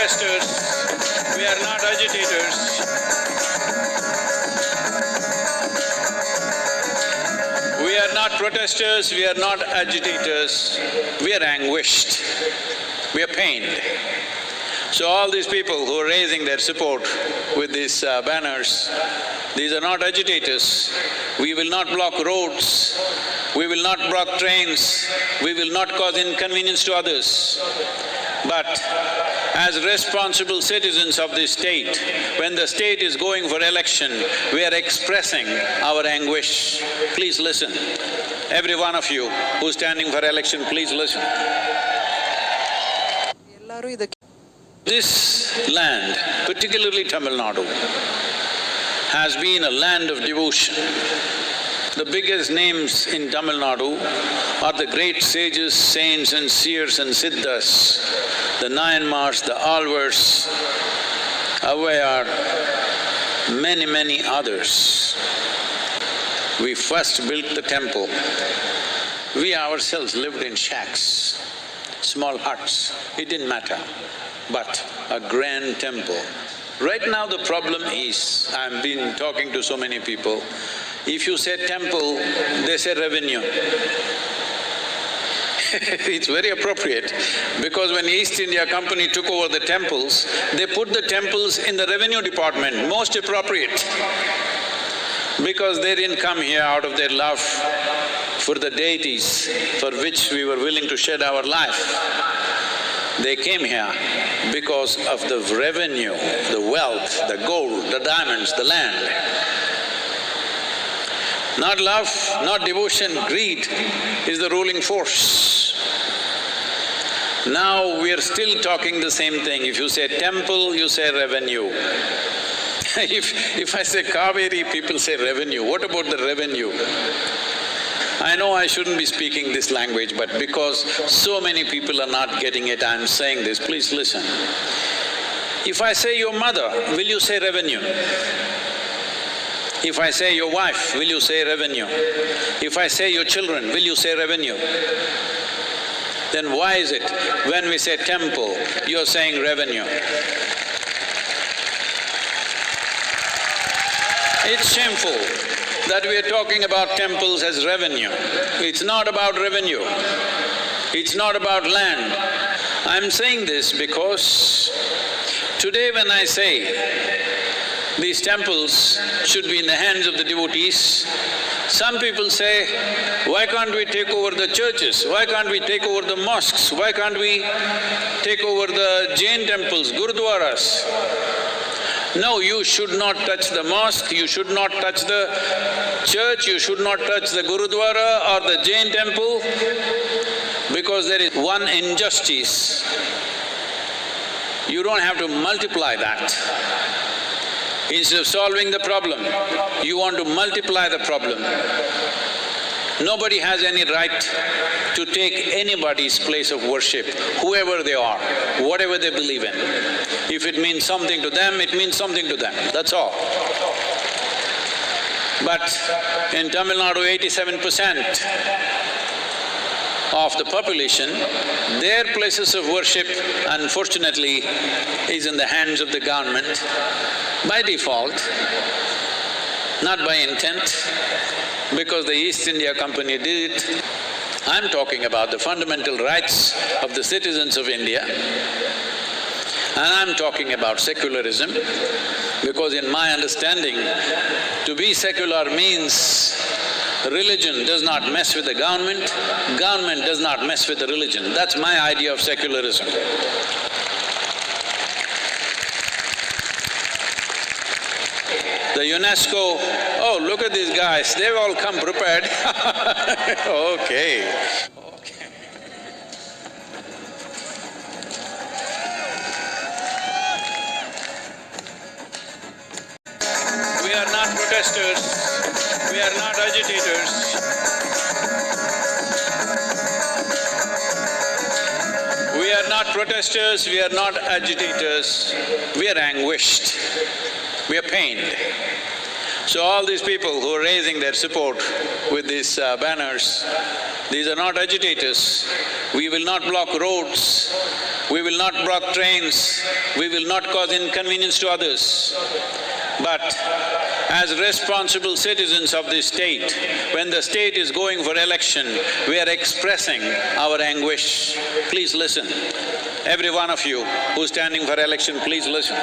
protesters, we are not agitators. We are not protesters, we are not agitators, we are anguished, we are pained. So all these people who are raising their support with these banners, these are not agitators. We will not block roads, we will not block trains, we will not cause inconvenience to others. But as responsible citizens of this state, when the state is going for election, we are expressing our anguish. Please listen. Every one of you who's standing for election, please listen. This land, particularly Tamil Nadu, has been a land of devotion. The biggest names in Tamil Nadu are the great sages, saints and seers and siddhas, the Nayanmars, the Alvars, Avvaiyar, many others. We first built the temple. We ourselves lived in shacks, small huts, it didn't matter, but a grand temple. Right now the problem is, I've been talking to so many people, if you say temple, they say revenue. It's very appropriate because when East India Company took over the temples, they put the temples in the revenue department, most appropriate. Because they didn't come here out of their love for the deities for which we were willing to shed our life. They came here because of the revenue, the wealth, the gold, the diamonds, the land. Not love, not devotion, greed is the ruling force. Now we are still talking the same thing. If you say temple, you say revenue. If I say Kaveri, people say revenue. What about the revenue? I know I shouldn't be speaking this language, but because so many people are not getting it, I'm saying this, please listen. If I say your mother, will you say revenue? If I say your wife, will you say revenue? If I say your children, will you say revenue? Then why is it when we say temple, you're saying revenue? It's shameful that we are talking about temples as revenue. It's not about revenue, it's not about land. I'm saying this because today when I say these temples should be in the hands of the devotees, some people say, why can't we take over the churches? Why can't we take over the mosques? Why can't we take over the Jain temples, gurudwaras? No, you should not touch the mosque, you should not touch the church, you should not touch the gurudwara or the Jain temple, because there is one injustice. You don't have to multiply that. Instead of solving the problem, you want to multiply the problem. Nobody has any right to take anybody's place of worship, whoever they are, whatever they believe in. If it means something to them, it means something to them, that's all. But in Tamil Nadu, 87% of the population, their places of worship, unfortunately, is in the hands of the government by default, not by intent, because the East India Company did it. I'm talking about the fundamental rights of the citizens of India, and I'm talking about secularism, because in my understanding, to be secular means religion does not mess with the government does not mess with the religion. That's my idea of secularism. The UNESCO, oh, look at these guys, they've all come prepared. Okay. We are not protesters, we are not agitators. We are not protesters, we are not agitators, we are anguished, we are pained. So all these people who are raising their support with these banners, these are not agitators. We will not block roads, We will not block trains, we will not cause inconvenience to others. But as responsible citizens of this state, when the state is going for election, we are expressing our anguish. Please listen. Every one of you who's standing for election, please listen.